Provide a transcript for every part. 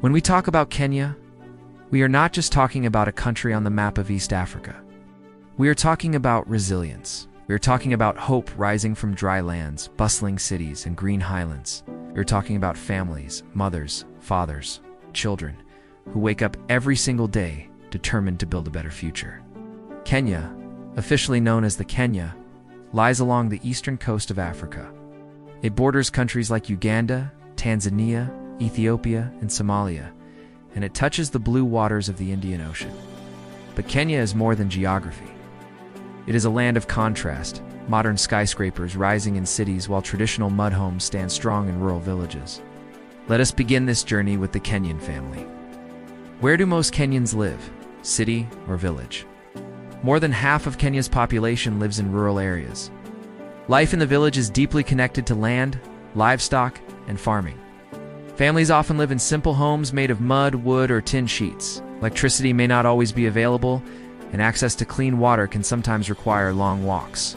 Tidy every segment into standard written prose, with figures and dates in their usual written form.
When we talk about Kenya, we are not just talking about a country on the map of East Africa. We are talking about resilience. We are talking about hope rising from dry lands, bustling cities, and green highlands. We are talking about families, mothers, fathers, children, who wake up every single day determined to build a better future. Kenya, officially known as the Kenya, lies along the eastern coast of Africa. It borders countries like Uganda, Tanzania, Ethiopia, and Somalia, and it touches the blue waters of the Indian Ocean. But Kenya is more than geography. It is a land of contrast, modern skyscrapers rising in cities while traditional mud homes stand strong in rural villages. Let us begin this journey with the Kenyan family. Where do most Kenyans live, city or village? More than half of Kenya's population lives in rural areas. Life in the village is deeply connected to land, livestock, and farming. Families often live in simple homes made of mud, wood, or tin sheets. Electricity may not always be available, and access to clean water can sometimes require long walks.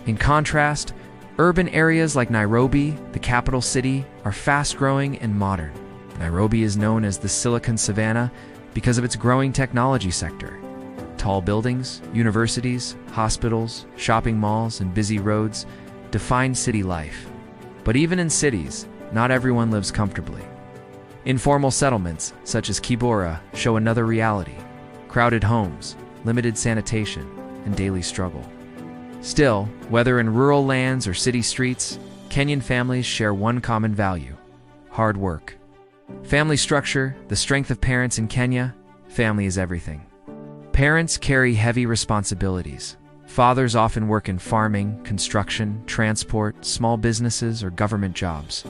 In contrast, urban areas like Nairobi, the capital city, are fast-growing and modern. Nairobi is known as the Silicon Savannah because of its growing technology sector. Tall buildings, universities, hospitals, shopping malls, and busy roads define city life. But even in cities, not everyone lives comfortably. Informal settlements, such as Kibera, show another reality: crowded homes, limited sanitation, and daily struggle. Still, whether in rural lands or city streets, Kenyan families share one common value: hard work. Family structure, the strength of parents in Kenya, family is everything. Parents carry heavy responsibilities. Fathers often work in farming, construction, transport, small businesses, or government jobs.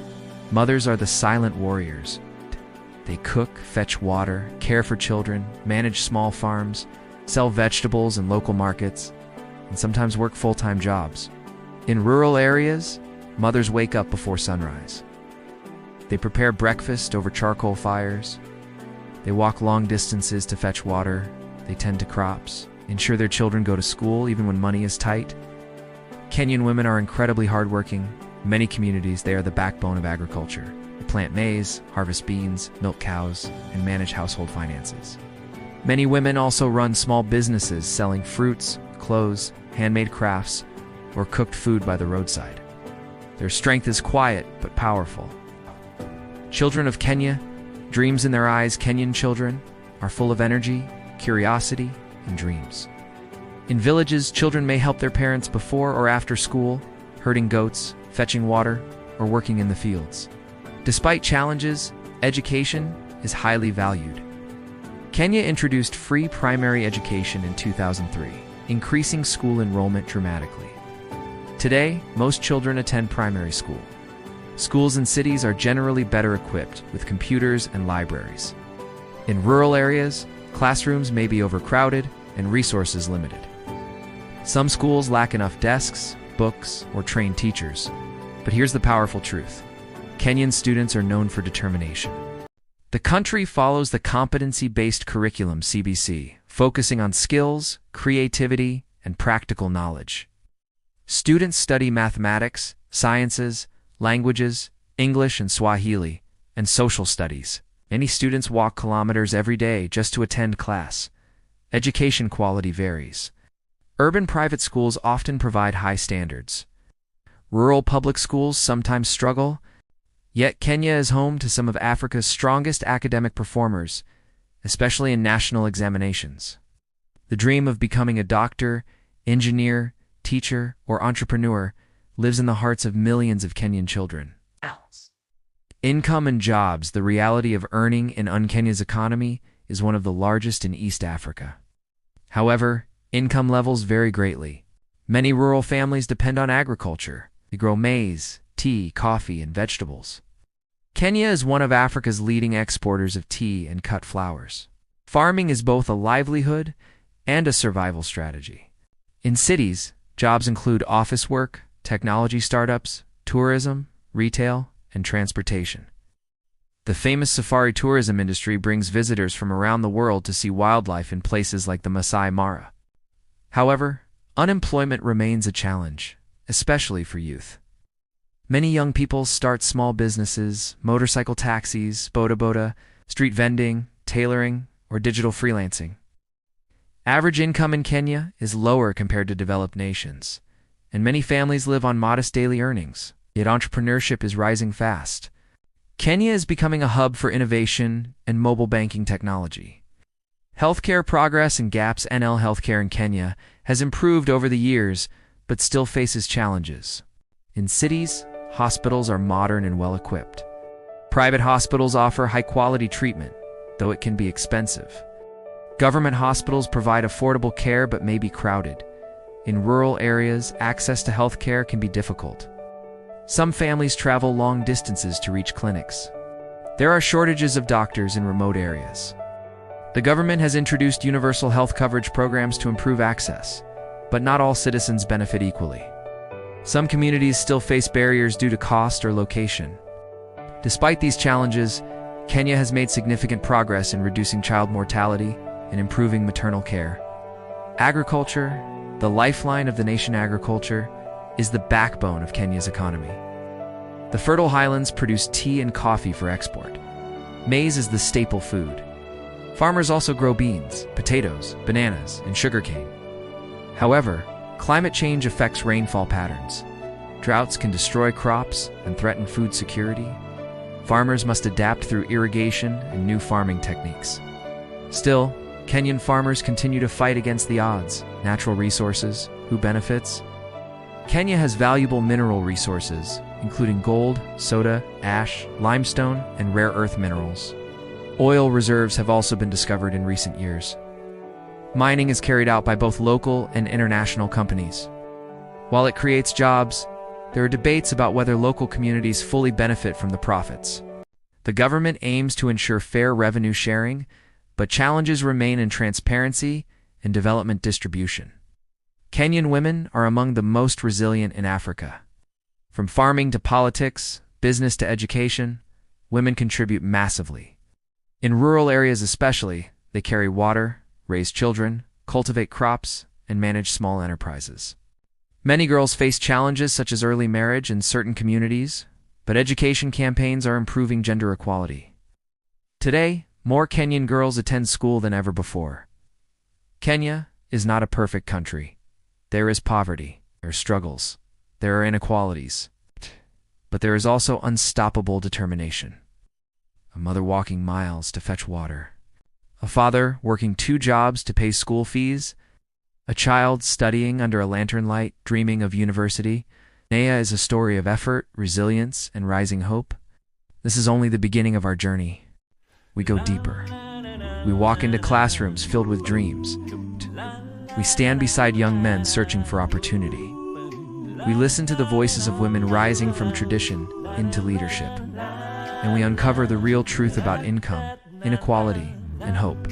Mothers are the silent warriors. They cook, fetch water, care for children, manage small farms, sell vegetables in local markets, and sometimes work full-time jobs. In rural areas, mothers wake up before sunrise. They prepare breakfast over charcoal fires. They walk long distances to fetch water. They tend to crops, ensure their children go to school even when money is tight. Kenyan women are incredibly hardworking. In many communities, they are the backbone of agriculture. They plant maize, harvest beans, milk cows, and manage household finances. Many women also run small businesses selling fruits, clothes, handmade crafts, or cooked food by the roadside. Their strength is quiet but powerful. Children of Kenya, dreams in their eyes, Kenyan children, are full of energy, curiosity, and dreams. In villages, children may help their parents before or after school, herding goats, fetching water, or working in the fields. Despite challenges, education is highly valued. Kenya introduced free primary education in 2003, increasing school enrollment dramatically. Today, most children attend primary school. Schools in cities are generally better equipped with computers and libraries. In rural areas, classrooms may be overcrowded and resources limited. Some schools lack enough desks, books, or trained teachers. But here's the powerful truth: Kenyan students are known for determination. The country follows the competency-based curriculum (CBC), focusing on skills, creativity, and practical knowledge. Students study mathematics, sciences, languages, English and Swahili, and social studies. Many students walk kilometers every day just to attend class. Education quality varies. Urban private schools often provide high standards. Rural public schools sometimes struggle, yet Kenya is home to some of Africa's strongest academic performers, especially in national examinations. The dream of becoming a doctor, engineer, teacher, or entrepreneur lives in the hearts of millions of Kenyan children. Income and jobs, the reality of earning in Kenya's economy, is one of the largest in East Africa. However, income levels vary greatly. Many rural families depend on agriculture. They grow maize, tea, coffee, and vegetables. Kenya is one of Africa's leading exporters of tea and cut flowers. Farming is both a livelihood and a survival strategy. In cities, jobs include office work, technology startups, tourism, retail, and transportation. The famous safari tourism industry brings visitors from around the world to see wildlife in places like the Masai Mara. However, unemployment remains a challenge, especially for youth. Many young people start small businesses, motorcycle taxis, boda boda, street vending, tailoring, or digital freelancing. Average income in Kenya is lower compared to developed nations, and many families live on modest daily earnings, yet entrepreneurship is rising fast. Kenya is becoming a hub for innovation and mobile banking technology. Healthcare progress and gaps NL healthcare in Kenya has improved over the years, but still faces challenges. In cities, hospitals are modern and well-equipped. Private hospitals offer high-quality treatment, though it can be expensive. Government hospitals provide affordable care but may be crowded. In rural areas, access to healthcare can be difficult. Some families travel long distances to reach clinics. There are shortages of doctors in remote areas. The government has introduced universal health coverage programs to improve access, but not all citizens benefit equally. Some communities still face barriers due to cost or location. Despite these challenges, Kenya has made significant progress in reducing child mortality and improving maternal care. Agriculture, the lifeline of the nation. Agriculture is the backbone of Kenya's economy. The fertile highlands produce tea and coffee for export. Maize is the staple food. Farmers also grow beans, potatoes, bananas, and sugarcane. However, climate change affects rainfall patterns. Droughts can destroy crops and threaten food security. Farmers must adapt through irrigation and new farming techniques. Still, Kenyan farmers continue to fight against the odds. Natural resources, who benefits? Kenya has valuable mineral resources, including gold, soda, ash, limestone, and rare earth minerals. Oil reserves have also been discovered in recent years. Mining is carried out by both local and international companies. While it creates jobs, there are debates about whether local communities fully benefit from the profits. The government aims to ensure fair revenue sharing, but challenges remain in transparency and development distribution. Kenyan women are among the most resilient in Africa. From farming to politics, business to education, women contribute massively. In rural areas especially, they carry water, raise children, cultivate crops, and manage small enterprises. Many girls face challenges such as early marriage in certain communities, but education campaigns are improving gender equality. Today, more Kenyan girls attend school than ever before. Kenya is not a perfect country. There is poverty, there are struggles, there are inequalities, but there is also unstoppable determination. A mother walking miles to fetch water. A father working 2 jobs to pay school fees. A child studying under a lantern light, dreaming of university. Naya is a story of effort, resilience, and rising hope. This is only the beginning of our journey. We go deeper. We walk into classrooms filled with dreams. We stand beside young men searching for opportunity. We listen to the voices of women rising from tradition into leadership. And we uncover the real truth about income, inequality, and hope.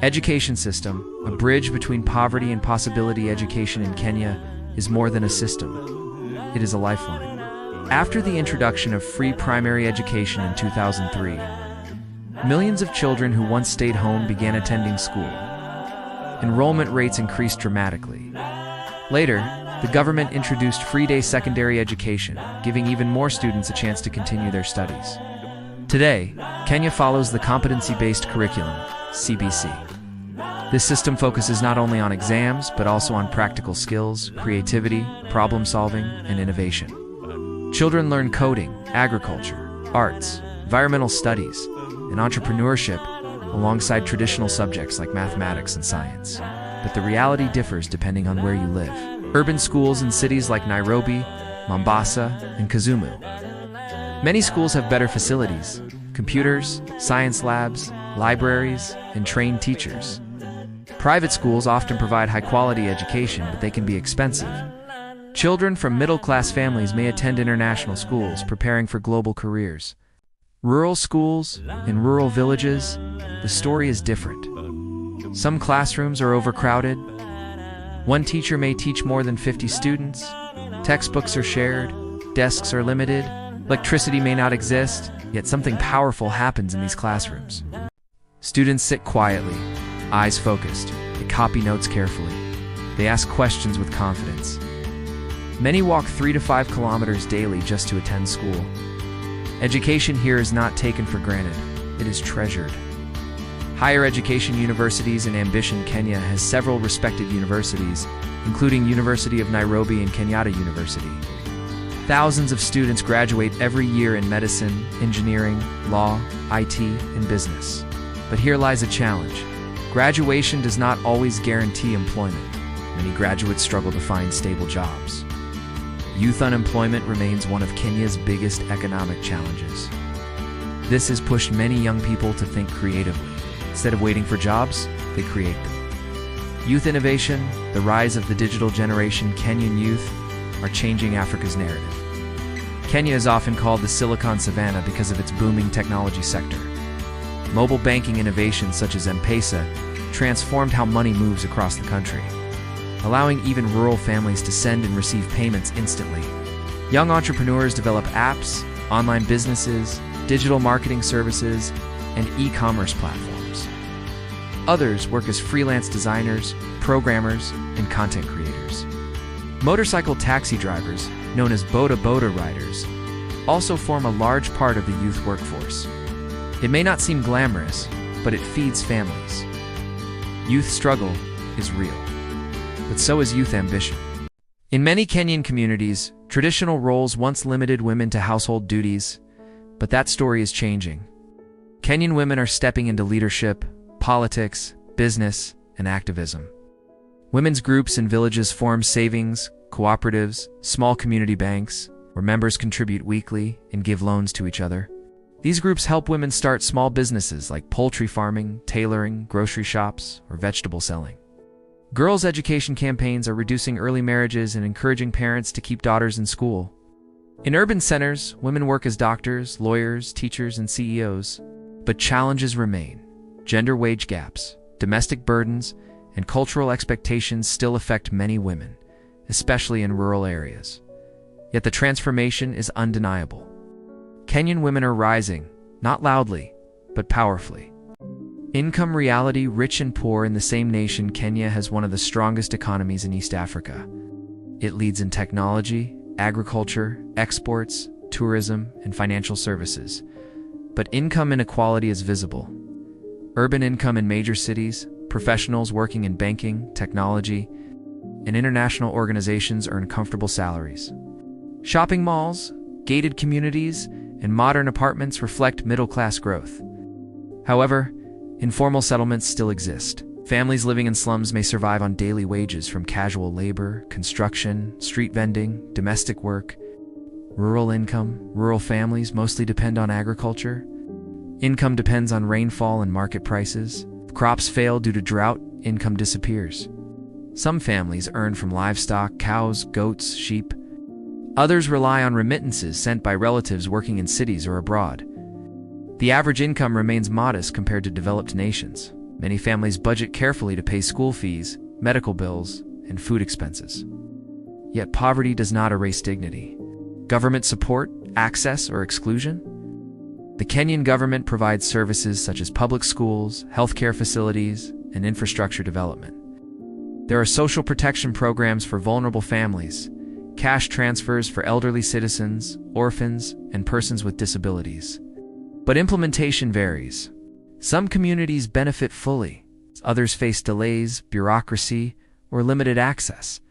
Education system, a bridge between poverty and possibility. Education in Kenya is more than a system. It is a lifeline. After the introduction of free primary education in 2003, millions of children who once stayed home began attending school. Enrollment rates increased dramatically. Later, the government introduced free-day secondary education, giving even more students a chance to continue their studies. Today, Kenya follows the competency-based curriculum, CBC. This system focuses not only on exams, but also on practical skills, creativity, problem-solving, and innovation. Children learn coding, agriculture, arts, environmental studies, and entrepreneurship alongside traditional subjects like mathematics and science. But the reality differs depending on where you live. Urban schools in cities like Nairobi, Mombasa, and Kisumu. Many schools have better facilities, computers, science labs, libraries, and trained teachers. Private schools often provide high-quality education, but they can be expensive. Children from middle-class families may attend international schools, preparing for global careers. Rural schools, in rural villages, the story is different. Some classrooms are overcrowded. One teacher may teach more than 50 students. Textbooks are shared. Desks are limited. Electricity may not exist, yet something powerful happens in these classrooms. Students sit quietly, eyes focused. They copy notes carefully. They ask questions with confidence. Many walk 3 to 5 kilometers daily just to attend school. Education here is not taken for granted. it is treasured. Higher education universities and ambition. Kenya has several respected universities, including University of Nairobi and Kenyatta University. Thousands of students graduate every year in medicine, engineering, law, IT, and business. But here lies a challenge. Graduation does not always guarantee employment. Many graduates struggle to find stable jobs. Youth unemployment remains one of Kenya's biggest economic challenges. This has pushed many young people to think creatively. Instead of waiting for jobs, they create them. Youth innovation, the rise of the digital generation. Kenyan youth are changing Africa's narrative. Kenya is often called the Silicon Savannah because of its booming technology sector. Mobile banking innovations such as M-Pesa transformed how money moves across the country, allowing even rural families to send and receive payments instantly. Young entrepreneurs develop apps, online businesses, digital marketing services, and e-commerce platforms. Others work as freelance designers, programmers, and content creators. Motorcycle taxi drivers, known as boda riders, also form a large part of the youth workforce. It may not seem glamorous, but it feeds families. Youth struggle is real, but so is youth ambition. In many Kenyan communities, traditional roles once limited women to household duties, but that story is changing. Kenyan women are stepping into leadership, politics, business, and activism. Women's groups in villages form savings, cooperatives, small community banks, where members contribute weekly and give loans to each other. These groups help women start small businesses like poultry farming, tailoring, grocery shops, or vegetable selling. Girls' education campaigns are reducing early marriages and encouraging parents to keep daughters in school. In urban centers, women work as doctors, lawyers, teachers, and CEOs. But challenges remain. Gender wage gaps, domestic burdens, and cultural expectations still affect many women, especially in rural areas. Yet the transformation is undeniable. Kenyan women are rising, not loudly, but powerfully. Income reality. Rich and poor in the same nation. Kenya has one of the strongest economies in East Africa. It leads in technology, agriculture, exports, tourism, and financial services. But income inequality is visible. Urban income in major cities, professionals working in banking, technology, and international organizations earn comfortable salaries. Shopping malls, gated communities, and modern apartments reflect middle-class growth. However, informal settlements still exist. Families living in slums may survive on daily wages from casual labor, construction, street vending, domestic work. Rural families mostly depend on agriculture. Income depends on rainfall and market prices. If crops fail due to drought, income disappears. Some families earn from livestock, cows, goats, sheep. Others rely on remittances sent by relatives working in cities or abroad. The average income remains modest compared to developed nations. Many families budget carefully to pay school fees, medical bills, and food expenses. Yet poverty does not erase dignity. Government support, access, or exclusion? The Kenyan government provides services such as public schools, healthcare facilities, and infrastructure development. There are social protection programs for vulnerable families, cash transfers for elderly citizens, orphans, and persons with disabilities. But implementation varies. Some communities benefit fully, others face delays, bureaucracy, or limited access.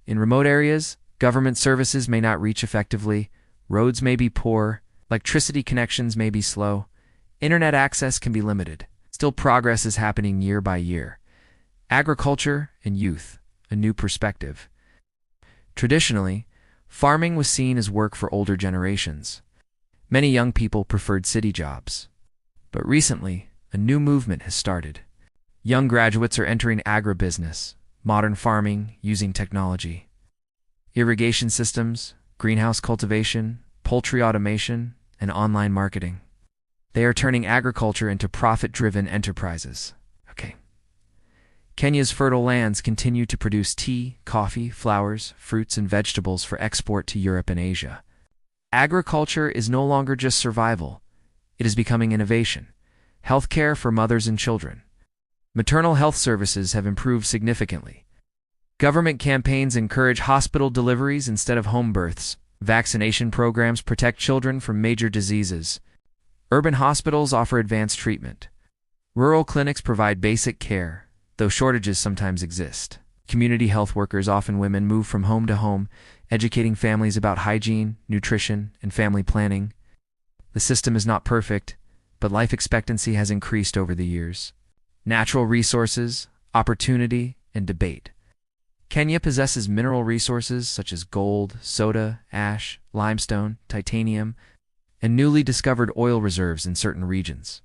In remote areas, government services may not reach effectively, roads may be poor, electricity connections may be slow, internet access can be limited. Still, progress is happening year by year. Agriculture and youth, a new perspective. Traditionally, farming was seen as work for older generations. Many young people preferred city jobs. But recently, a new movement has started. Young graduates are entering agribusiness, modern farming using technology. Irrigation systems, greenhouse cultivation, poultry automation, and online marketing. They are turning agriculture into profit-driven enterprises. Kenya's fertile lands continue to produce tea, coffee, flowers, fruits, and vegetables for export to Europe and Asia. Agriculture is no longer just survival. It is becoming innovation. Healthcare for mothers and children. Maternal health services have improved significantly. Government campaigns encourage hospital deliveries instead of home births. Vaccination programs protect children from major diseases. Urban hospitals offer advanced treatment. Rural clinics provide basic care, though shortages sometimes exist. Community health workers, often women, move from home to home, educating families about hygiene, nutrition, and family planning. The system is not perfect, but life expectancy has increased over the years. Natural resources, opportunity, and debate. Kenya possesses mineral resources such as gold, soda, ash, limestone, titanium, and newly discovered oil reserves in certain regions.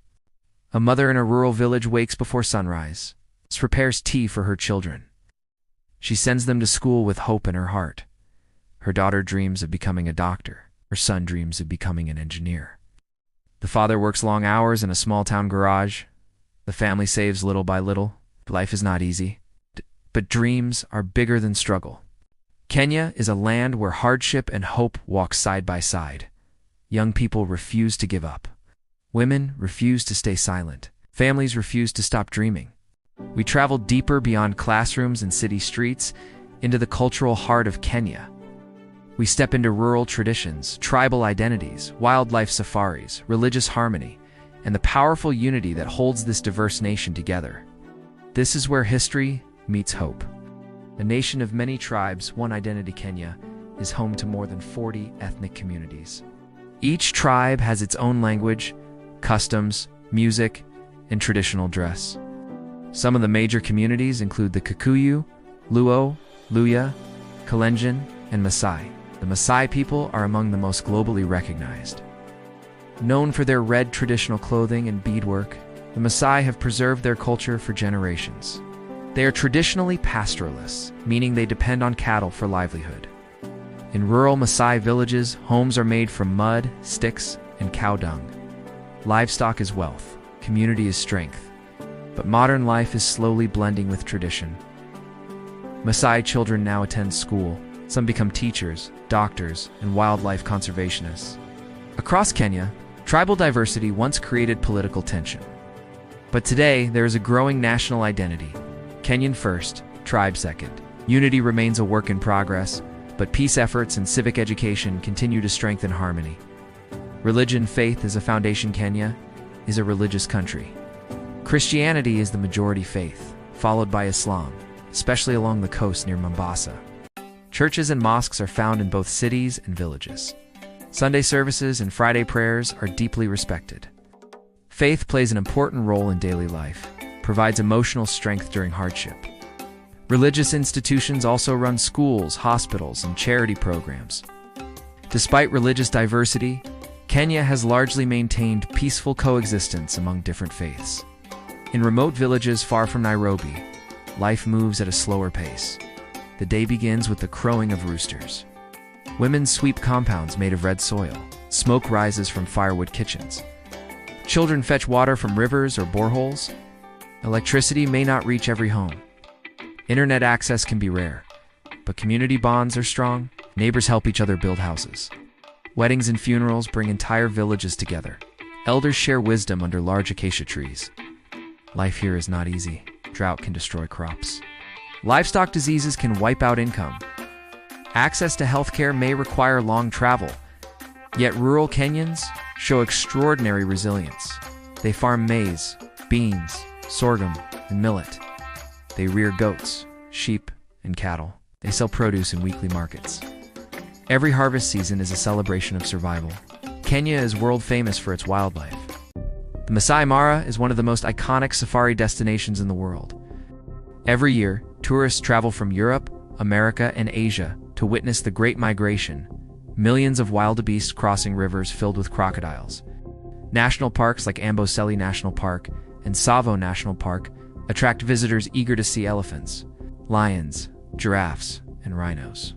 A mother in a rural village wakes before sunrise, prepares tea for her children. She sends them to school with hope in her heart. Her daughter dreams of becoming a doctor. Her son dreams of becoming an engineer. The father works long hours in a small-town garage. The family saves little by little. Life is not easy, but dreams are bigger than struggle. Kenya is a land where hardship and hope walk side by side. Young people refuse to give up. Women refuse to stay silent. Families refuse to stop dreaming. We travel deeper beyond classrooms and city streets into the cultural heart of Kenya. We step into rural traditions, tribal identities, wildlife safaris, religious harmony, and the powerful unity that holds this diverse nation together. This is where history meets hope. A nation of many tribes, one identity, Kenya is home to more than 40 ethnic communities. Each tribe has its own language, customs, music, and traditional dress. Some of the major communities include the Kikuyu, Luo, Luya, Kalenjin, and Maasai. The Maasai people are among the most globally recognized. Known for their red traditional clothing and beadwork, the Maasai have preserved their culture for generations. They are traditionally pastoralists, meaning they depend on cattle for livelihood. In rural Maasai villages, homes are made from mud, sticks, and cow dung. Livestock is wealth, community is strength, but modern life is slowly blending with tradition. Maasai children now attend school. Some become teachers, doctors, and wildlife conservationists. Across Kenya, tribal diversity once created political tension. But today, there is a growing national identity. Kenyan first, tribe second. Unity remains a work in progress, but peace efforts and civic education continue to strengthen harmony. Religion, faith is a foundation. Kenya is a religious country. Christianity is the majority faith, followed by Islam, especially along the coast near Mombasa. Churches and mosques are found in both cities and villages. Sunday services and Friday prayers are deeply respected. Faith plays an important role in daily life, provides emotional strength during hardship. Religious institutions also run schools, hospitals, and charity programs. Despite religious diversity, Kenya has largely maintained peaceful coexistence among different faiths. In remote villages far from Nairobi, life moves at a slower pace. The day begins with the crowing of roosters. Women sweep compounds made of red soil. Smoke rises from firewood kitchens. Children fetch water from rivers or boreholes. Electricity may not reach every home. Internet access can be rare, but community bonds are strong. Neighbors help each other build houses. Weddings and funerals bring entire villages together. Elders share wisdom under large acacia trees. Life here is not easy. Drought can destroy crops. Livestock diseases can wipe out income. Access to healthcare may require long travel. Yet rural Kenyans show extraordinary resilience. They farm maize, beans, sorghum, and millet. They rear goats, sheep, and cattle. They sell produce in weekly markets. Every harvest season is a celebration of survival. Kenya is world famous for its wildlife. The Masai Mara is one of the most iconic safari destinations in the world. Every year, tourists travel from Europe, America, and Asia to witness the Great Migration, millions of wildebeests crossing rivers filled with crocodiles. National parks like Amboseli National Park and Tsavo National Park attract visitors eager to see elephants, lions, giraffes, and rhinos.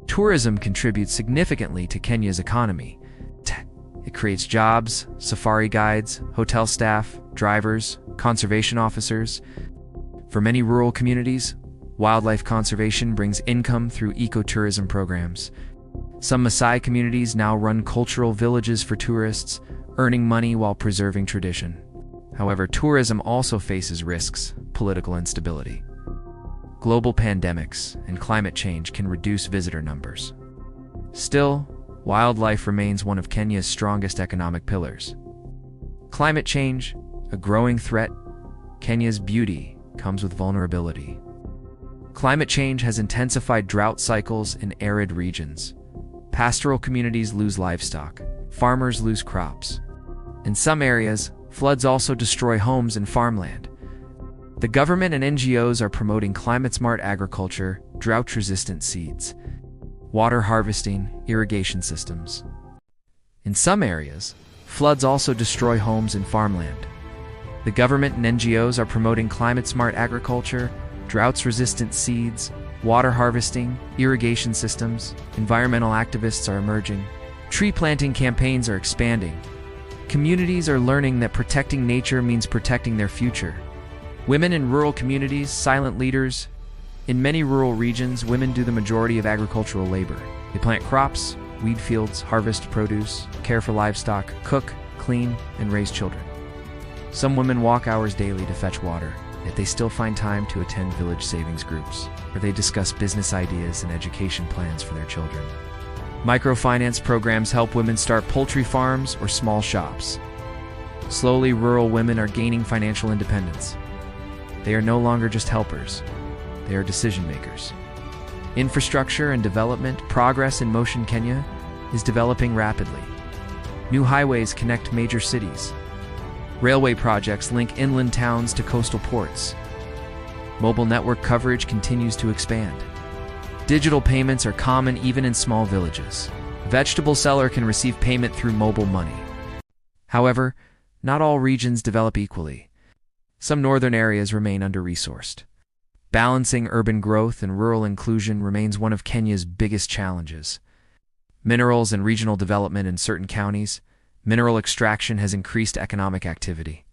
Tourism contributes significantly to Kenya's economy. It creates jobs, safari guides, hotel staff, drivers, conservation officers. For many rural communities, wildlife conservation brings income through ecotourism programs. Some Maasai communities now run cultural villages for tourists, earning money while preserving tradition. However, tourism also faces risks, political instability. Global pandemics and climate change can reduce visitor numbers. Still, wildlife remains one of Kenya's strongest economic pillars. Climate change, a growing threat. Kenya's beauty comes with vulnerability. Climate change has intensified drought cycles in arid regions. Pastoral communities lose livestock. Farmers lose crops. In some areas, floods also destroy homes and farmland. The government and NGOs are promoting climate-smart agriculture, drought-resistant seeds, water harvesting, irrigation systems. In some areas, floods also destroy homes and farmland. The government and NGOs are promoting climate-smart agriculture, drought-resistant seeds, water harvesting, irrigation systems. Environmental activists are emerging. Tree planting campaigns are expanding. Communities are learning that protecting nature means protecting their future. Women in rural communities, silent leaders. In many rural regions, women do the majority of agricultural labor. They plant crops, weed fields, harvest produce, care for livestock, cook, clean, and raise children. Some women walk hours daily to fetch water, yet they still find time to attend village savings groups, where they discuss business ideas and education plans for their children. Microfinance programs help women start poultry farms or small shops. Slowly, rural women are gaining financial independence. They are no longer just helpers. They are decision makers. Infrastructure and development progress in motion. Kenya is developing rapidly. New highways connect major cities. Railway projects link inland towns to coastal ports. Mobile network coverage continues to expand. Digital payments are common even in small villages. A vegetable seller can receive payment through mobile money. However, not all regions develop equally. Some northern areas remain under-resourced. Balancing urban growth and rural inclusion remains one of Kenya's biggest challenges. Minerals and regional development in certain counties. Mineral extraction has increased economic activity.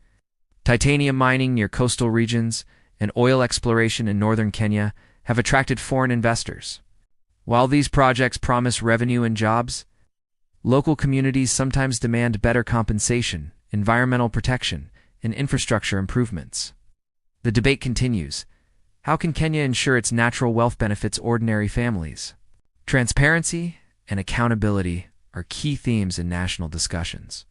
Titanium mining near coastal regions and oil exploration in northern Kenya have attracted foreign investors. While these projects promise revenue and jobs, local communities sometimes demand better compensation, environmental protection, and infrastructure improvements. The debate continues. How can Kenya ensure its natural wealth benefits ordinary families? Transparency and accountability are key themes in national discussions.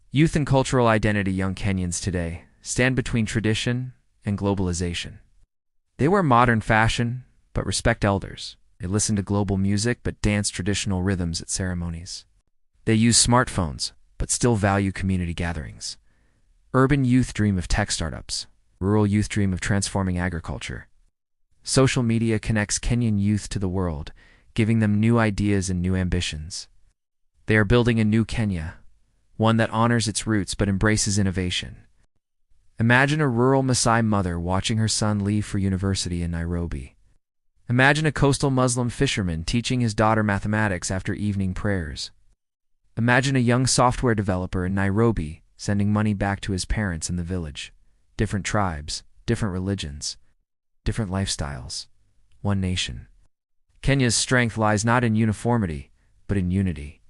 Youth and cultural identity. Young Kenyans today stand between tradition and globalization. They wear modern fashion, but respect elders. They listen to global music, but dance traditional rhythms at ceremonies. They use smartphones, but still value community gatherings. Urban youth dream of tech startups. Rural youth dream of transforming agriculture. Social media connects Kenyan youth to the world, giving them new ideas and new ambitions. They are building a new Kenya, one that honors its roots but embraces innovation. Imagine a rural Maasai mother watching her son leave for university in Nairobi. Imagine a coastal Muslim fisherman teaching his daughter mathematics after evening prayers. Imagine a young software developer in Nairobi sending money back to his parents in the village. Different tribes, different religions, different lifestyles, one nation. Kenya's strength lies not in uniformity, but in unity.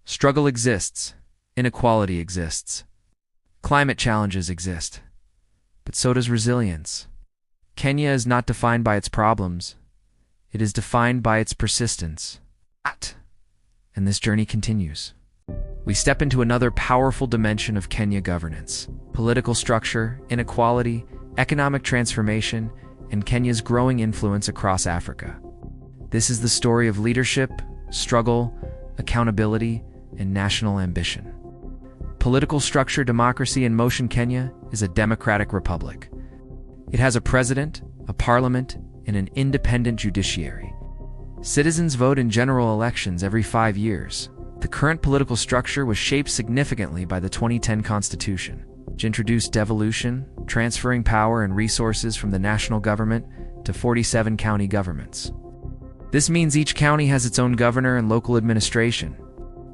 Struggle exists, inequality exists, climate challenges exist, but so does resilience. Kenya is not defined by its problems, it is defined by its persistence. And this journey continues. We step into another powerful dimension of Kenya governance: political structure, inequality, economic transformation, and Kenya's growing influence across Africa. This is the story of leadership, struggle, accountability, and national ambition. Political structure. Democracy in motion. Kenya is a democratic republic. It has a president, a parliament, and an independent judiciary. Citizens vote in general elections every 5 years. The current political structure was shaped significantly by the 2010 Constitution, which introduced devolution, transferring power and resources from the national government to 47 county governments. This means each county has its own governor and local administration.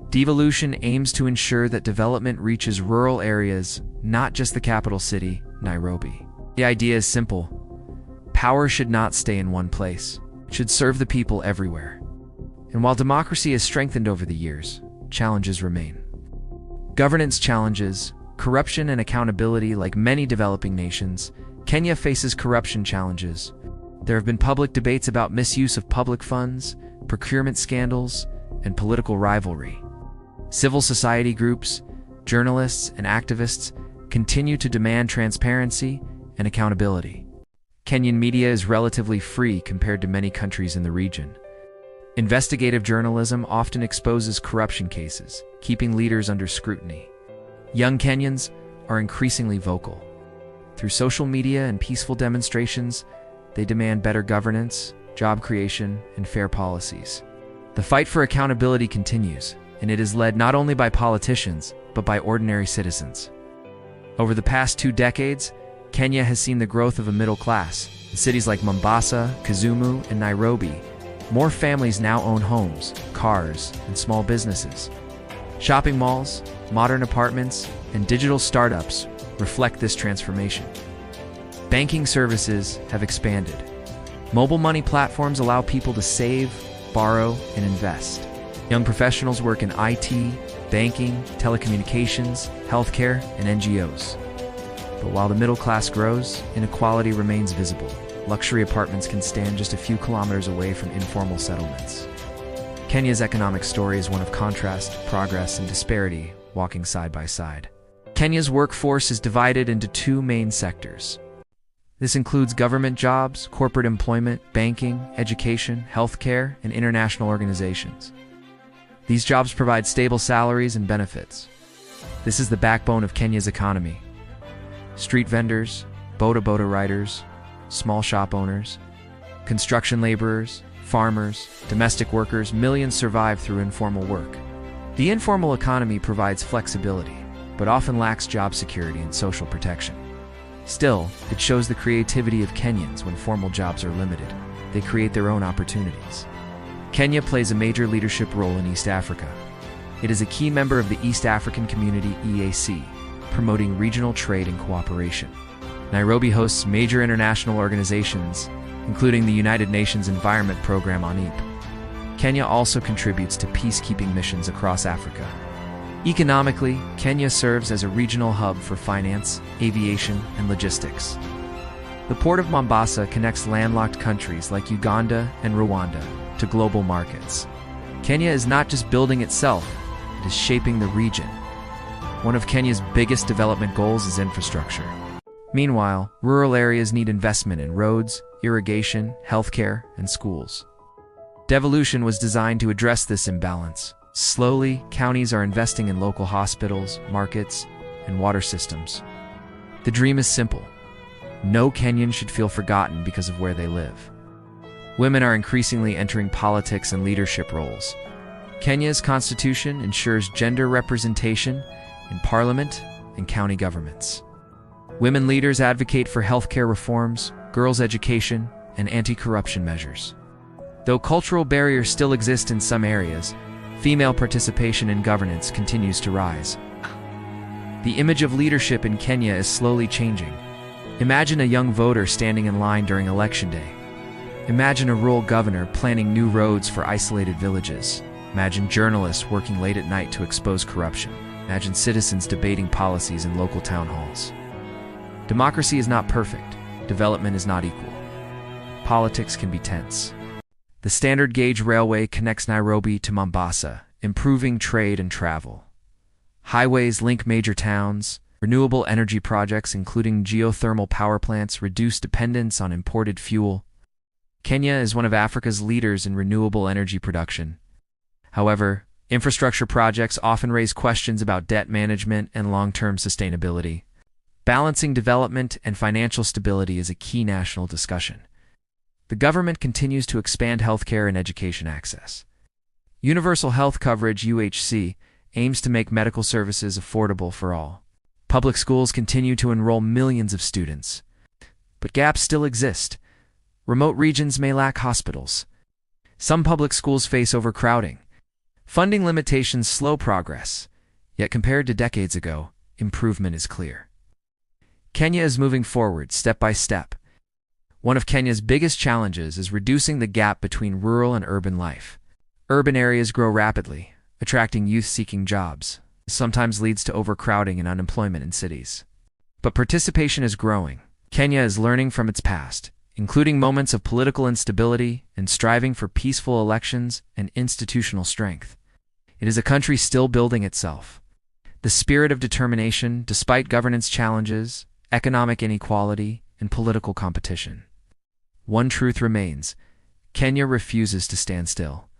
Devolution aims to ensure that development reaches rural areas, not just the capital city, Nairobi. The idea is simple. Power should not stay in one place. It should serve the people everywhere. And while democracy has strengthened over the years, challenges remain. Governance challenges, corruption and accountability. Like many developing nations, Kenya faces corruption challenges. There have been public debates about misuse of public funds, procurement scandals, and political rivalry. Civil society groups, journalists, and activists continue to demand transparency and accountability. Kenyan media is relatively free compared to many countries in the region. Investigative journalism often exposes corruption cases, keeping leaders under scrutiny. Young Kenyans are increasingly vocal. Through social media and peaceful demonstrations, they demand better governance, job creation, and fair policies. The fight for accountability continues, and it is led not only by politicians, but by ordinary citizens. Over the past 2 decades, Kenya has seen the growth of a middle class. In cities like Mombasa, Kisumu, and Nairobi, more families now own homes, cars, and small businesses. Shopping malls, modern apartments, and digital startups reflect this transformation. Banking services have expanded. Mobile money platforms allow people to save, borrow, and invest. Young professionals work in IT, banking, telecommunications, healthcare, and NGOs. But while the middle class grows, inequality remains visible. Luxury apartments can stand just a few kilometers away from informal settlements. Kenya's economic story is one of contrast, progress, and disparity walking side by side. Kenya's workforce is divided into 2 main sectors. This includes government jobs, corporate employment, banking, education, healthcare, and international organizations. These jobs provide stable salaries and benefits. This is the backbone of Kenya's economy. Street vendors, boda riders, small shop owners, construction laborers, farmers, domestic workers, millions survive through informal work. The informal economy provides flexibility, but often lacks job security and social protection. Still, it shows the creativity of Kenyans when formal jobs are limited. They create their own opportunities. Kenya plays a major leadership role in East Africa. It is a key member of the East African Community (EAC), promoting regional trade and cooperation. Nairobi hosts major international organizations, including the United Nations Environment Program (UNEP). Kenya also contributes to peacekeeping missions across Africa. Economically, Kenya serves as a regional hub for finance, aviation, and logistics. The port of Mombasa connects landlocked countries like Uganda and Rwanda to global markets. Kenya is not just building itself, it is shaping the region. One of Kenya's biggest development goals is infrastructure. Meanwhile, rural areas need investment in roads, irrigation, healthcare, and schools. Devolution was designed to address this imbalance. Slowly, counties are investing in local hospitals, markets, and water systems. The dream is simple. No Kenyan should feel forgotten because of where they live. Women are increasingly entering politics and leadership roles. Kenya's constitution ensures gender representation in parliament and county governments. Women leaders advocate for healthcare reforms, girls' education, and anti-corruption measures. Though cultural barriers still exist in some areas, female participation in governance continues to rise. The image of leadership in Kenya is slowly changing. Imagine a young voter standing in line during election day. Imagine a rural governor planning new roads for isolated villages. Imagine journalists working late at night to expose corruption. Imagine citizens debating policies in local town halls. Democracy is not perfect. Development is not equal. Politics can be tense. The standard gauge railway connects Nairobi to Mombasa, improving trade and travel. Highways link major towns. Renewable energy projects, including geothermal power plants, reduce dependence on imported fuel. Kenya is one of Africa's leaders in renewable energy production. However, infrastructure projects often raise questions about debt management and long-term sustainability. Balancing development and financial stability is a key national discussion. The government continues to expand healthcare and education access. Universal Health Coverage (UHC) aims to make medical services affordable for all. Public schools continue to enroll millions of students. But gaps still exist. Remote regions may lack hospitals. Some public schools face overcrowding. Funding limitations slow progress. Yet compared to decades ago, improvement is clear. Kenya is moving forward step by step. One of Kenya's biggest challenges is reducing the gap between rural and urban life. Urban areas grow rapidly, attracting youth seeking jobs. This sometimes leads to overcrowding and unemployment in cities. But participation is growing. Kenya is learning from its past, including moments of political instability and striving for peaceful elections and institutional strength. It is a country still building itself. The spirit of determination, despite governance challenges, economic inequality, and political competition. One truth remains: Kenya refuses to stand still.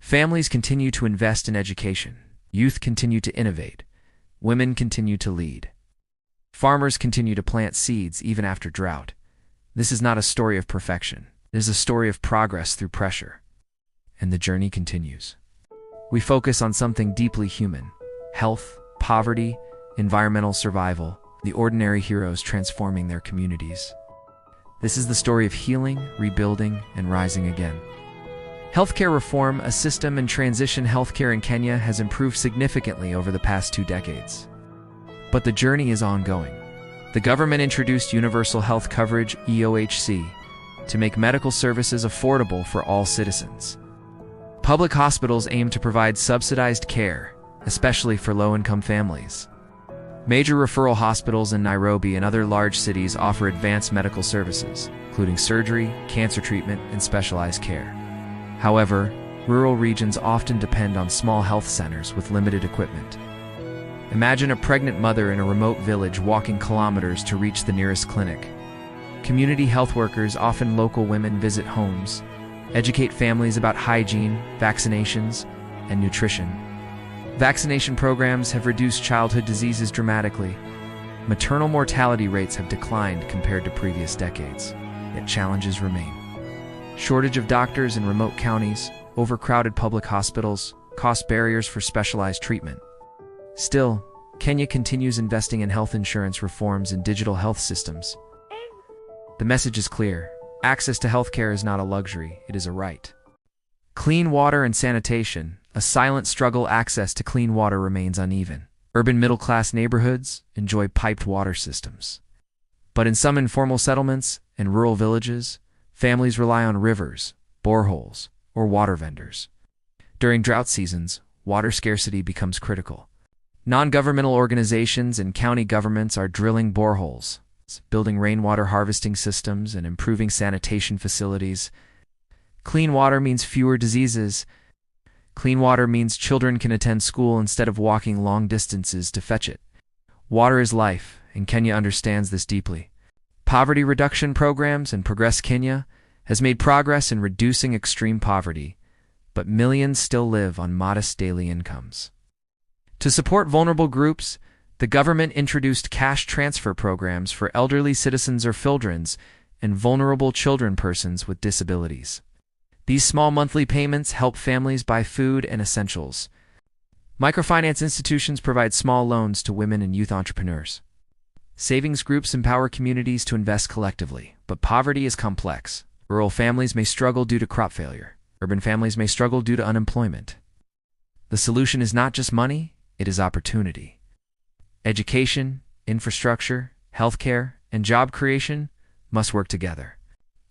Families continue to invest in education, youth continue to innovate, women continue to lead. Farmers continue to plant seeds even after drought. This is not a story of perfection. It is a story of progress through pressure. And the journey continues. We focus on something deeply human: health, poverty, environmental survival, the ordinary heroes transforming their communities. This is the story of healing, rebuilding, and rising again. Healthcare reform, a system and transition healthcare in Kenya, has improved significantly over the past 2 decades. But the journey is ongoing. The government introduced universal health coverage, EOHC, to make medical services affordable for all citizens. Public hospitals aim to provide subsidized care, especially for low-income families. Major referral hospitals in Nairobi and other large cities offer advanced medical services, including surgery, cancer treatment, and specialized care. However, rural regions often depend on small health centers with limited equipment. Imagine a pregnant mother in a remote village walking kilometers to reach the nearest clinic. Community health workers, often local women, visit homes, educate families about hygiene, vaccinations, and nutrition. Vaccination programs have reduced childhood diseases dramatically. Maternal mortality rates have declined compared to previous decades, yet challenges remain. Shortage of doctors in remote counties, overcrowded public hospitals, cost barriers for specialized treatment. Still, Kenya continues investing in health insurance reforms and digital health systems. The message is clear: access to healthcare is not a luxury, it is a right. Clean water and sanitation, a silent struggle. Access to clean water remains uneven. Urban middle-class neighborhoods enjoy piped water systems. But in some informal settlements and rural villages, families rely on rivers, boreholes, or water vendors. During drought seasons, water scarcity becomes critical. Non-governmental organizations and county governments are drilling boreholes, building rainwater harvesting systems, and improving sanitation facilities. Clean water means fewer diseases. Clean water means children can attend school instead of walking long distances to fetch it. Water is life, and Kenya understands this deeply. Poverty reduction programs and Progress Kenya has made progress in reducing extreme poverty, but millions still live on modest daily incomes. To support vulnerable groups, the government introduced cash transfer programs for elderly citizens or children and vulnerable persons with disabilities. These small monthly payments help families buy food and essentials. Microfinance institutions provide small loans to women and youth entrepreneurs. Savings groups empower communities to invest collectively, but poverty is complex. Rural families may struggle due to crop failure. Urban families may struggle due to unemployment. The solution is not just money, it is opportunity. Education, infrastructure, healthcare, and job creation must work together.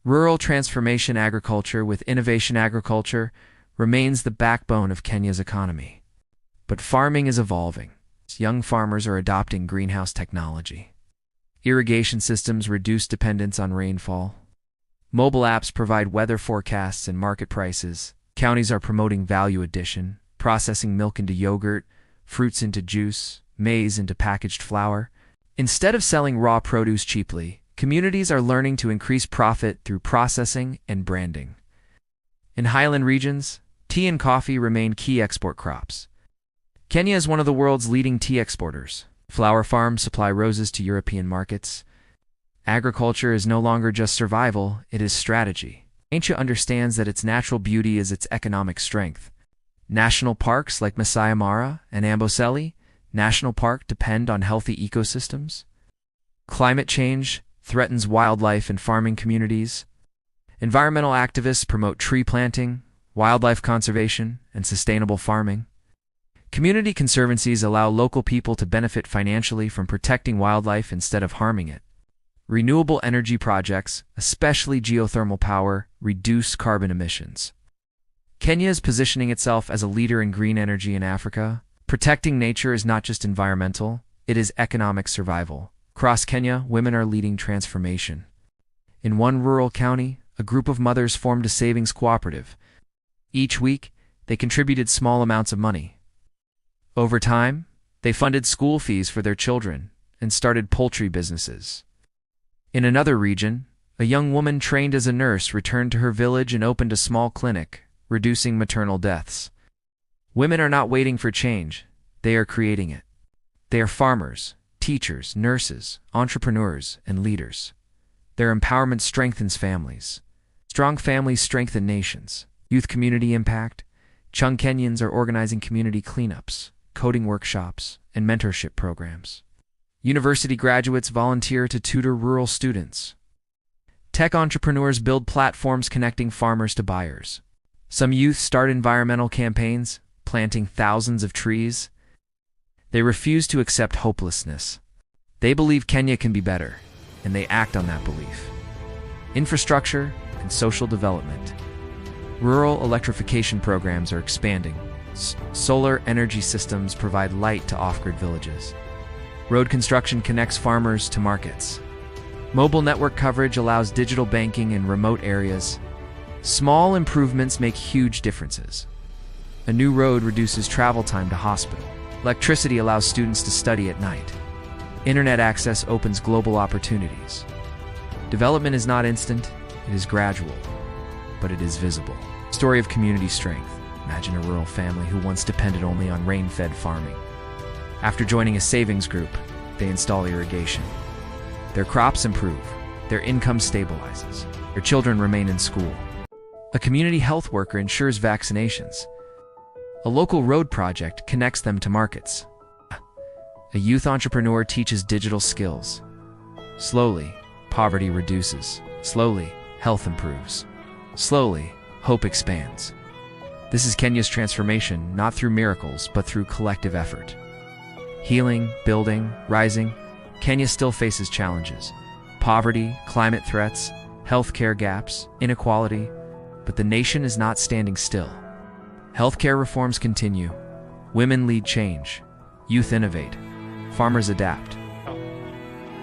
Rural transformation agriculture with innovation agriculture remains the backbone of Kenya's economy. But farming is evolving. Young farmers are adopting greenhouse technology. Irrigation systems reduce dependence on rainfall. Mobile apps provide weather forecasts and market prices. Counties are promoting value addition, processing milk into yogurt, fruits into juice, maize into packaged flour. Instead of selling raw produce cheaply, communities are learning to increase profit through processing and branding. In highland regions, tea and coffee remain key export crops. Kenya is one of the world's leading tea exporters. Flower farms supply roses to European markets. Agriculture is no longer just survival, it is strategy. Kenya understands that its natural beauty is its economic strength. National parks like Masai Mara and Amboseli National Park depend on healthy ecosystems. Climate change threatens wildlife and farming communities. Environmental activists promote tree planting, wildlife conservation, and sustainable farming. Community conservancies allow local people to benefit financially from protecting wildlife instead of harming it. Renewable energy projects, especially geothermal power, reduce carbon emissions. Kenya is positioning itself as a leader in green energy in Africa. Protecting nature is not just environmental, it is economic survival. Across Kenya, women are leading transformation. In one rural county, a group of mothers formed a savings cooperative. Each week, they contributed small amounts of money. Over time, They funded school fees for their children and started poultry businesses. In another region, a young woman trained as a nurse returned to her village and opened a small clinic, reducing maternal deaths. Women are not waiting for change, they are creating it. They are farmers, teachers, nurses, entrepreneurs, and leaders. Their empowerment strengthens families. Strong families strengthen nations. Youth community impact. Young Kenyans are organizing community cleanups, coding workshops, and mentorship programs. University graduates volunteer to tutor rural students. Tech entrepreneurs build platforms connecting farmers to buyers. Some youth start environmental campaigns, planting thousands of trees. They refuse to accept hopelessness. They believe Kenya can be better, and they act on that belief. Infrastructure and social development. Rural electrification programs are expanding. Solar energy systems provide light to off-grid villages. Road construction connects farmers to markets. Mobile network coverage allows digital banking in remote areas. Small improvements make huge differences. A new road reduces travel time to hospital. Electricity allows students to study at night. Internet access opens global opportunities. Development is not instant, it is gradual, but it is visible. Story of community strength. Imagine a rural family who once depended only on rain-fed farming. After joining a savings group, they install irrigation. Their crops improve, their income stabilizes, their children remain in school. A community health worker ensures vaccinations. A local road project connects them to markets. A youth entrepreneur teaches digital skills. Slowly, poverty reduces. Slowly, health improves. Slowly, hope expands. This is Kenya's transformation, not through miracles, but through collective effort. Healing, building, rising, Kenya still faces challenges. Poverty, climate threats, healthcare gaps, inequality, but the nation is not standing still. Healthcare reforms continue. Women lead change. Youth innovate. Farmers adapt.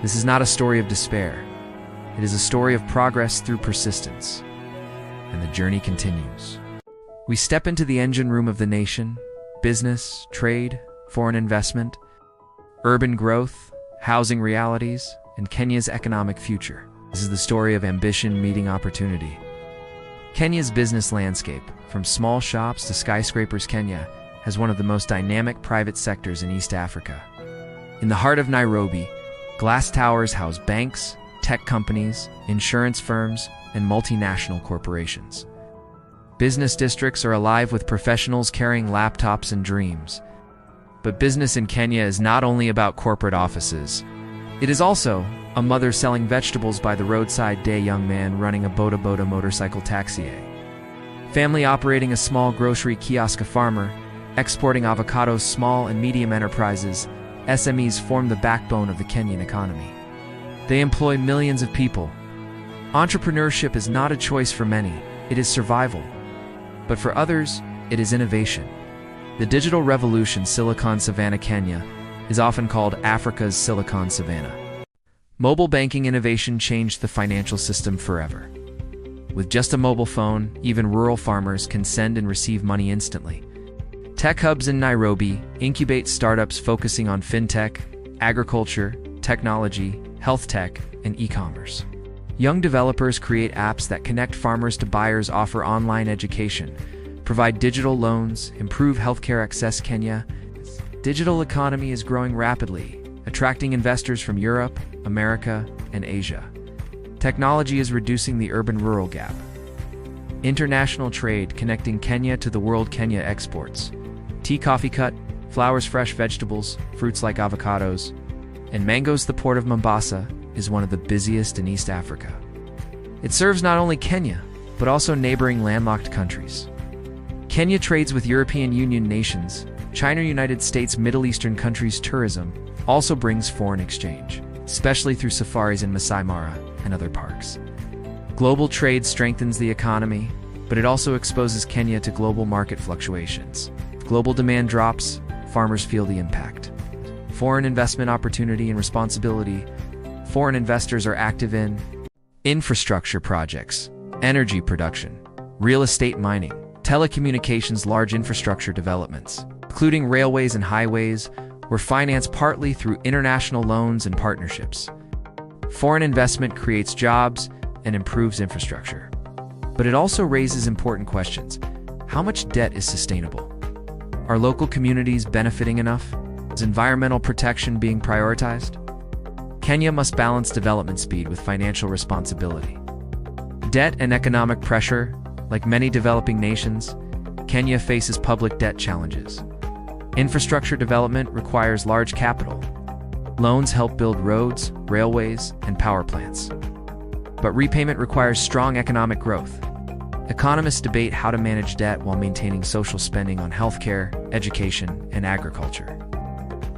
This is not a story of despair. It is a story of progress through persistence. And the journey continues. We step into the engine room of the nation: business, trade, foreign investment, urban growth, housing realities, and Kenya's economic future. This is the story of ambition meeting opportunity. Kenya's business landscape, from small shops to skyscrapers. Kenya has one of the most dynamic private sectors in East Africa. In the heart of Nairobi, glass towers house banks, tech companies, insurance firms, and multinational corporations. Business districts are alive with professionals carrying laptops and dreams. But business in Kenya is not only about corporate offices. It is also a mother selling vegetables by the roadside, a young man running a boda motorcycle taxi, family operating a small grocery kiosk, a farmer exporting avocados. Small and medium enterprises, SMEs, form the backbone of the Kenyan economy. They employ millions of people. Entrepreneurship is not a choice for many, it is survival. But for others, it is innovation. The digital revolution, Silicon Savannah, Kenya, is often called Africa's Silicon Savannah. Mobile banking innovation changed the financial system forever. With just a mobile phone, even rural farmers can send and receive money instantly. Tech hubs in Nairobi incubate startups focusing on fintech, agriculture, technology, health tech, and e-commerce. Young developers create apps that connect farmers to buyers, offer online education, provide digital loans, improve healthcare access. Kenya's digital economy is growing rapidly, attracting investors from Europe, America, and Asia. Technology is reducing the urban-rural gap. International trade connecting Kenya to the world. Kenya exports tea, coffee cut, flowers, fresh vegetables, fruits like avocados, and mangoes. The port of Mombasa is one of the busiest in East Africa. It serves not only Kenya, but also neighboring landlocked countries. Kenya trades with European Union nations, China, United States, Middle Eastern countries. Tourism also brings foreign exchange, especially through safaris in Masai Mara and other parks. Global trade strengthens the economy, but it also exposes Kenya to global market fluctuations. If global demand drops, farmers feel the impact. Foreign investment opportunity and responsibility. Foreign investors are active in infrastructure projects, energy production, real estate, mining, telecommunications. Large infrastructure developments, including railways and highways, were financed partly through international loans and partnerships. Foreign investment creates jobs and improves infrastructure. But it also raises important questions. How much debt is sustainable? Are local communities benefiting enough? Is environmental protection being prioritized? Kenya must balance development speed with financial responsibility. Debt and economic pressure, like many developing nations, Kenya faces public debt challenges. Infrastructure development requires large capital. Loans help build roads, railways, and power plants. But repayment requires strong economic growth. Economists debate how to manage debt while maintaining social spending on healthcare, education, and agriculture.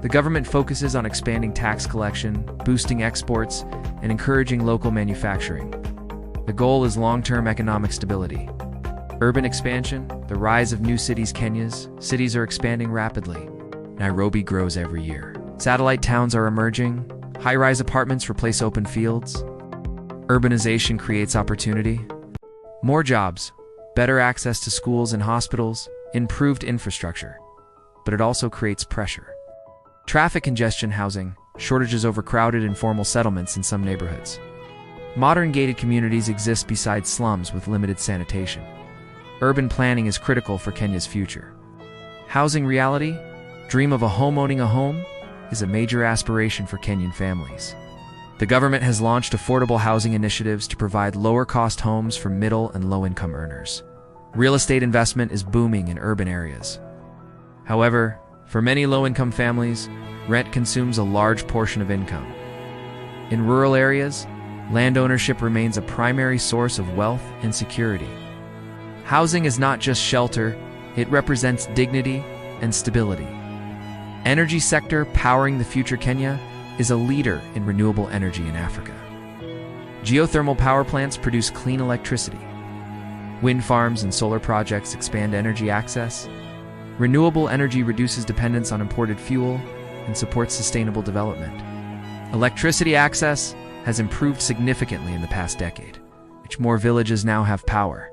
The government focuses on expanding tax collection, boosting exports, and encouraging local manufacturing. The goal is long-term economic stability. Urban expansion, the rise of new cities. Kenya's cities are expanding rapidly. Nairobi grows every year. Satellite towns are emerging. High-rise apartments replace open fields. Urbanization creates opportunity. More jobs, better access to schools and hospitals, improved infrastructure. But it also creates pressure. Traffic congestion, housing, shortages, overcrowded informal settlements in some neighborhoods. Modern gated communities exist beside slums with limited sanitation. Urban planning is critical for Kenya's future. Housing reality, dream of a home. Owning a home is a major aspiration for Kenyan families. The government has launched affordable housing initiatives to provide lower-cost homes for middle and low-income earners. Real estate investment is booming in urban areas. However, for many low-income families, rent consumes a large portion of income. In rural areas, land ownership remains a primary source of wealth and security. Housing is not just shelter, it represents dignity and stability. Energy sector powering the future. Kenya is a leader in renewable energy in Africa. Geothermal power plants produce clean electricity. Wind farms and solar projects expand energy access. Renewable energy reduces dependence on imported fuel and supports sustainable development. Electricity access has improved significantly in the past decade, which more villages now have power,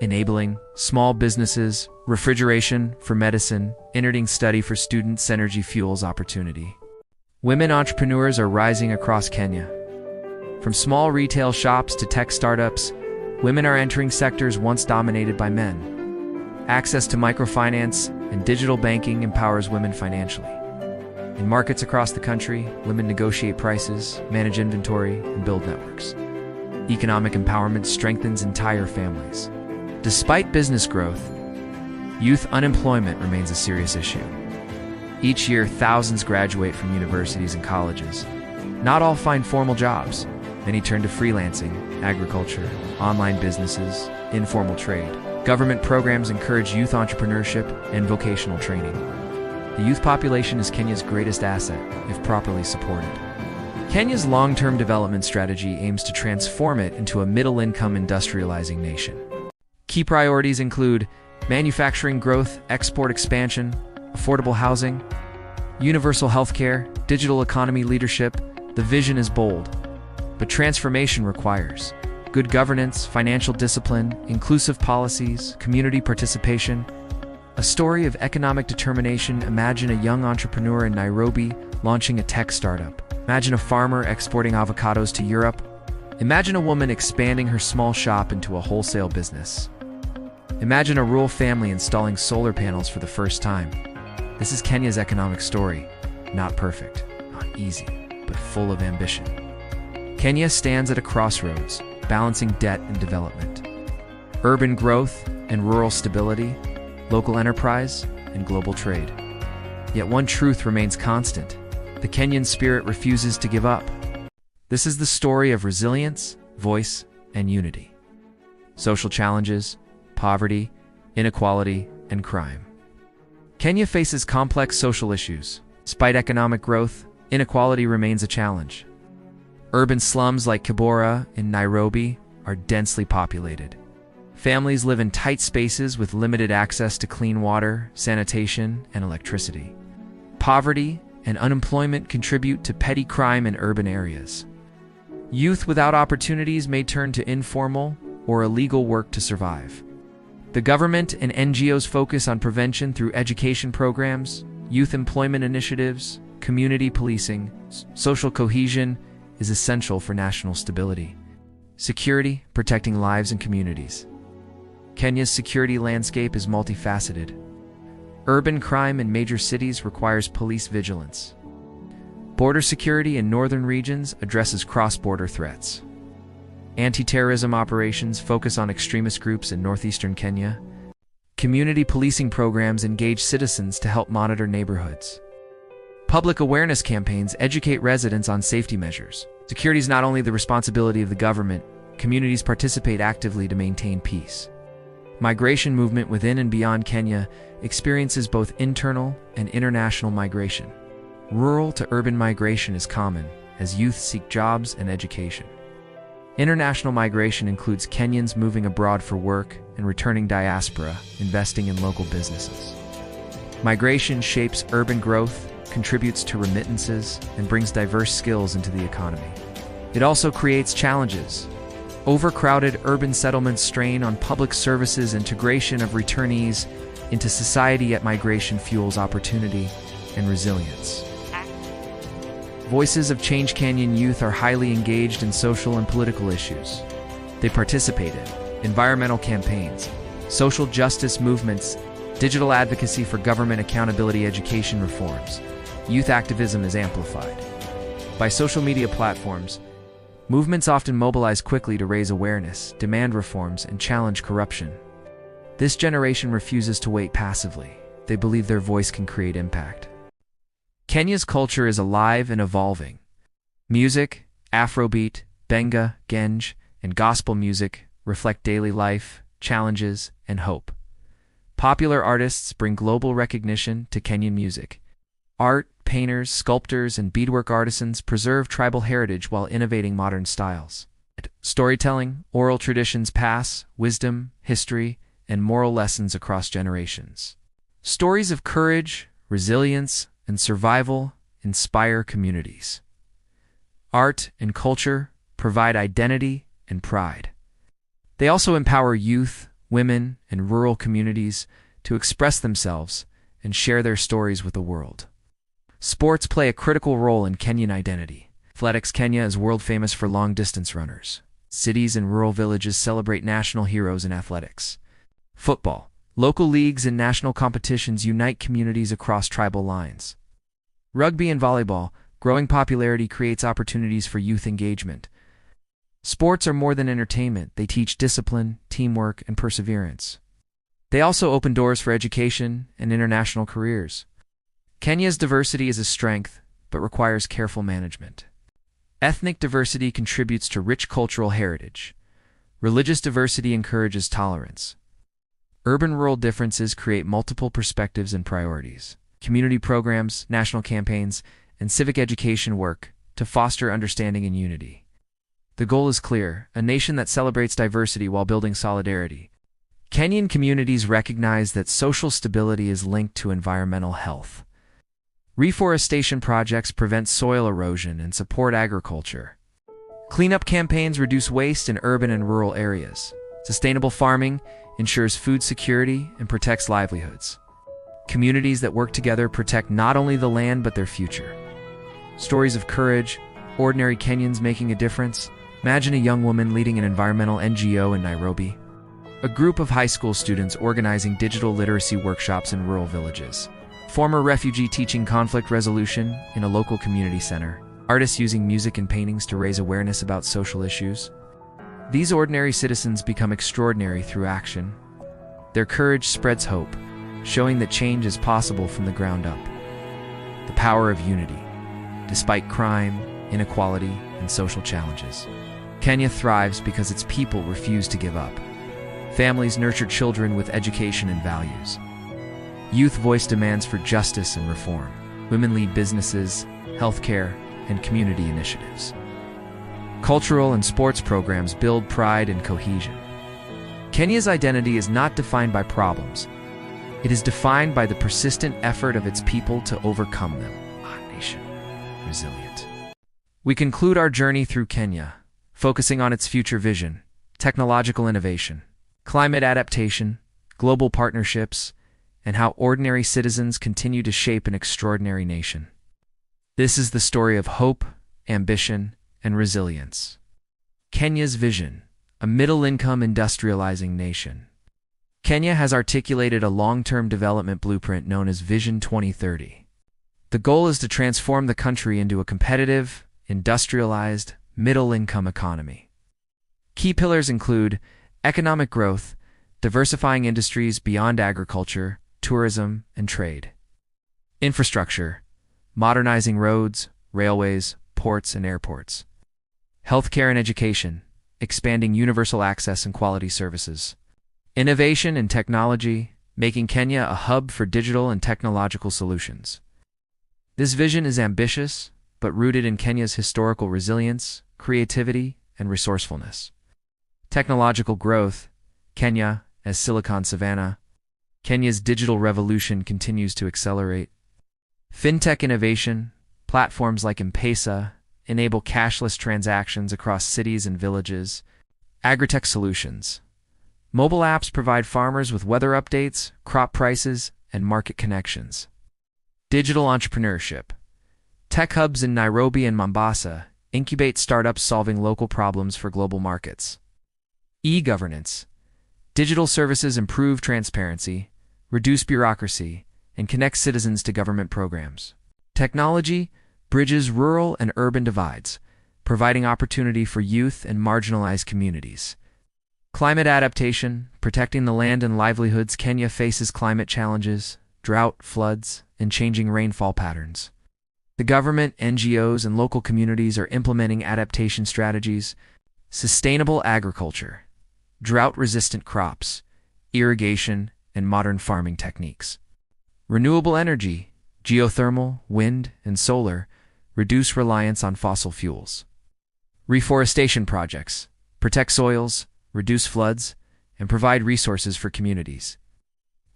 enabling small businesses, refrigeration for medicine, internet study for students, energy fuels opportunity. Women entrepreneurs are rising across Kenya. From small retail shops to tech startups, women are entering sectors once dominated by men. Access to microfinance and digital banking empowers women financially. In markets across the country, women negotiate prices, manage inventory, and build networks. Economic empowerment strengthens entire families. Despite business growth, youth unemployment remains a serious issue. Each year, thousands graduate from universities and colleges. Not all find formal jobs. Many turn to freelancing, agriculture, online businesses, informal trade. Government programs encourage youth entrepreneurship and vocational training. The youth population is Kenya's greatest asset, if properly supported. Kenya's long-term development strategy aims to transform it into a middle-income industrializing nation. Key priorities include manufacturing growth, export expansion, affordable housing, universal healthcare, digital economy leadership. The vision is bold, but transformation requires good governance, financial discipline, inclusive policies, community participation. A story of economic determination. Imagine a young entrepreneur in Nairobi launching a tech startup. Imagine a farmer exporting avocados to Europe. Imagine a woman expanding her small shop into a wholesale business. Imagine a rural family installing solar panels for the first time. This is Kenya's economic story. Not perfect, not easy, but full of ambition. Kenya stands at a crossroads, balancing debt and development, urban growth and rural stability, local enterprise and global trade. Yet one truth remains constant. The Kenyan spirit refuses to give up. This is the story of resilience, voice, and unity. Social challenges, poverty, inequality, and crime. Kenya faces complex social issues. Despite economic growth, inequality remains a challenge. Urban slums like Kibera in Nairobi are densely populated. Families live in tight spaces with limited access to clean water, sanitation, and electricity. Poverty and unemployment contribute to petty crime in urban areas. Youth without opportunities may turn to informal or illegal work to survive. The government and NGOs focus on prevention through education programs, youth employment initiatives, community policing, social cohesion is essential for national stability. Security, protecting lives and communities. Kenya's security landscape is multifaceted. Urban crime in major cities requires police vigilance. Border security in northern regions addresses cross-border threats. Anti-terrorism operations focus on extremist groups in northeastern Kenya. Community policing programs engage citizens to help monitor neighborhoods. Public awareness campaigns educate residents on safety measures. Security is not only the responsibility of the government, communities participate actively to maintain peace. Migration movement within and beyond Kenya experiences both internal and international migration. Rural to urban migration is common as youth seek jobs and education. International migration includes Kenyans moving abroad for work and returning diaspora, investing in local businesses. Migration shapes urban growth, contributes to remittances, and brings diverse skills into the economy. It also creates challenges. Overcrowded urban settlements strain on public services. Integration of returnees into society, yet migration fuels opportunity and resilience. Voices of Change Kenyan youth are highly engaged in social and political issues. They participate in environmental campaigns, social justice movements, digital advocacy for government accountability, education reforms. Youth activism is amplified. By social media platforms, movements often mobilize quickly to raise awareness, demand reforms, and challenge corruption. This generation refuses to wait passively. They believe their voice can create impact. Kenya's culture is alive and evolving. Music, Afrobeat, Benga, Genge, and gospel music reflect daily life, challenges, and hope. Popular artists bring global recognition to Kenyan music. Art, painters, sculptors, and beadwork artisans preserve tribal heritage while innovating modern styles. Storytelling, oral traditions pass wisdom, history, and moral lessons across generations. Stories of courage, resilience, and survival inspire communities. Art and culture provide identity and pride. They also empower youth, women, and rural communities to express themselves and share their stories with the world. Sports play a critical role in Kenyan identity. Athletics Kenya is world famous for long-distance runners. Cities and rural villages celebrate national heroes in athletics. Football. Local leagues and national competitions unite communities across tribal lines. Rugby and volleyball. Growing popularity creates opportunities for youth engagement. Sports are more than entertainment. They teach discipline, teamwork, and perseverance. They also open doors for education and international careers. Kenya's diversity is a strength, but requires careful management. Ethnic diversity contributes to rich cultural heritage. Religious diversity encourages tolerance. Urban-rural differences create multiple perspectives and priorities. Community programs, national campaigns, and civic education work to foster understanding and unity. The goal is clear: a nation that celebrates diversity while building solidarity. Kenyan communities recognize that social stability is linked to environmental health. Reforestation projects prevent soil erosion and support agriculture. Cleanup campaigns reduce waste in urban and rural areas. Sustainable farming ensures food security and protects livelihoods. Communities that work together protect not only the land but their future. Stories of courage, ordinary Kenyans making a difference. Imagine a young woman leading an environmental NGO in Nairobi. A group of high school students organizing digital literacy workshops in rural villages. Former refugee teaching conflict resolution in a local community center. Artists using music and paintings to raise awareness about social issues. These ordinary citizens become extraordinary through action. Their courage spreads hope, showing that change is possible from the ground up. The power of unity. Despite crime, inequality, and social challenges, Kenya thrives because its people refuse to give up. Families nurture children with education and values. Youth voice demands for justice and reform. Women lead businesses, healthcare, and community initiatives. Cultural and sports programs build pride and cohesion. Kenya's identity is not defined by problems. It is defined by the persistent effort of its people to overcome them. A nation resilient. We conclude our journey through Kenya, focusing on its future vision, technological innovation, climate adaptation, global partnerships, and how ordinary citizens continue to shape an extraordinary nation. This is the story of hope, ambition, and resilience. Kenya's vision, a middle-income industrializing nation. Kenya has articulated a long-term development blueprint known as Vision 2030. The goal is to transform the country into a competitive, industrialized, middle-income economy. Key pillars include economic growth, diversifying industries beyond agriculture, tourism, and trade. Infrastructure, modernizing roads, railways, ports, and airports. Healthcare and education, expanding universal access and quality services. Innovation and technology, making Kenya a hub for digital and technological solutions. This vision is ambitious, but rooted in Kenya's historical resilience, creativity, and resourcefulness. Technological growth, Kenya as Silicon Savannah. Kenya's digital revolution continues to accelerate. Fintech innovation, platforms like M-Pesa enable cashless transactions across cities and villages. Agritech solutions. Mobile apps provide farmers with weather updates, crop prices, and market connections. Digital entrepreneurship. Tech hubs in Nairobi and Mombasa incubate startups solving local problems for global markets. E-governance. Digital services improve transparency, reduce bureaucracy, and connect citizens to government programs. Technology bridges rural and urban divides, providing opportunity for youth and marginalized communities. Climate adaptation, protecting the land and livelihoods. Kenya faces climate challenges, drought, floods, and changing rainfall patterns. The government, NGOs, and local communities are implementing adaptation strategies. Sustainable agriculture, drought-resistant crops, irrigation, and modern farming techniques. Renewable energy, geothermal, wind, and solar, reduce reliance on fossil fuels. Reforestation projects, protect soils, reduce floods, and provide resources for communities.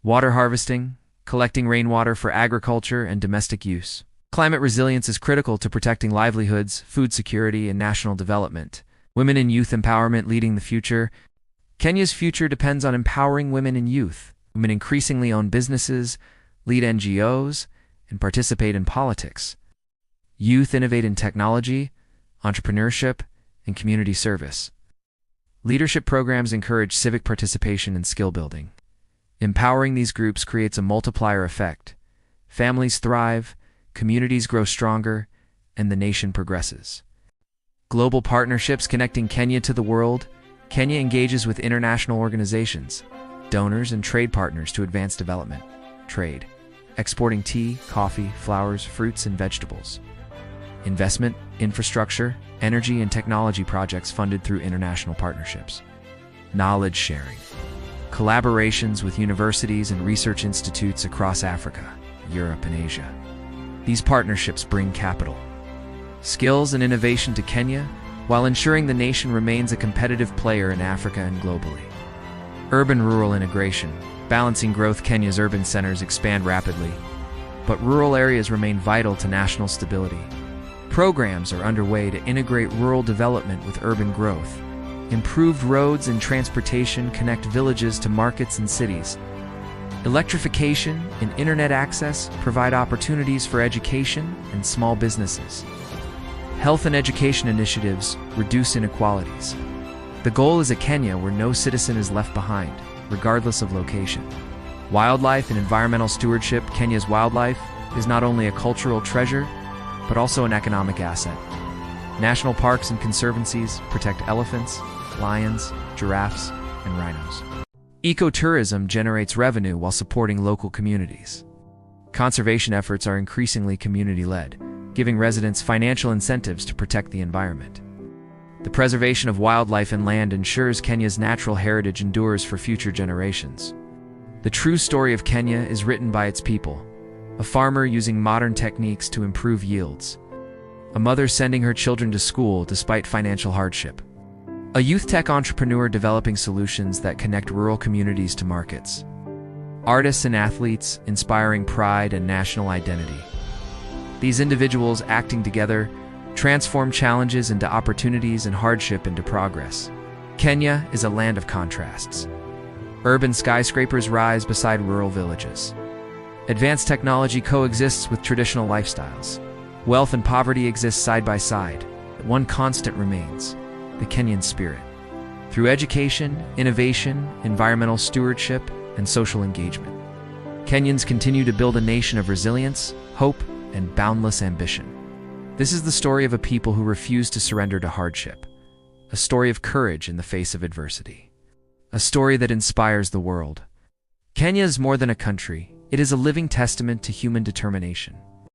Water harvesting, collecting rainwater for agriculture and domestic use. Climate resilience is critical to protecting livelihoods, food security, and national development. Women and youth empowerment leading the future. Kenya's future depends on empowering women and youth. Women increasingly own businesses, lead NGOs, and participate in politics. Youth innovate in technology, entrepreneurship, and community service. Leadership programs encourage civic participation and skill building. Empowering these groups creates a multiplier effect. Families thrive, communities grow stronger, and the nation progresses. Global partnerships connecting Kenya to the world. Kenya engages with international organizations, donors, and trade partners to advance development. Trade, exporting tea, coffee, flowers, fruits, and vegetables. Investment, infrastructure, energy, and technology projects funded through international partnerships. Knowledge sharing, collaborations with universities and research institutes across Africa, Europe, and Asia. These partnerships bring capital, skills, and innovation to Kenya, while ensuring the nation remains a competitive player in Africa and globally. Urban-rural integration, balancing growth. Kenya's urban centers expand rapidly, but rural areas remain vital to national stability. Programs are underway to integrate rural development with urban growth. Improved roads and transportation connect villages to markets and cities. Electrification and internet access provide opportunities for education and small businesses. Health and education initiatives reduce inequalities. The goal is a Kenya where no citizen is left behind, regardless of location. Wildlife and environmental stewardship. Kenya's wildlife is not only a cultural treasure, but also an economic asset. National parks and conservancies protect elephants, lions, giraffes, and rhinos. Ecotourism generates revenue while supporting local communities. Conservation efforts are increasingly community-led, giving residents financial incentives to protect the environment. The preservation of wildlife and land ensures Kenya's natural heritage endures for future generations. The true story of Kenya is written by its people, a farmer using modern techniques to improve yields, a mother sending her children to school despite financial hardship, a youth tech entrepreneur developing solutions that connect rural communities to markets, artists and athletes inspiring pride and national identity. These individuals acting together transform challenges into opportunities and hardship into progress. Kenya is a land of contrasts. Urban skyscrapers rise beside rural villages. Advanced technology coexists with traditional lifestyles. Wealth and poverty exist side by side, but one constant remains: the Kenyan spirit. Through education, innovation, environmental stewardship, and social engagement, Kenyans continue to build a nation of resilience, hope, and boundless ambition. This is the story of a people who refuse to surrender to hardship, a story of courage in the face of adversity, a story that inspires the world. Kenya is more than a country, it is a living testament to human determination.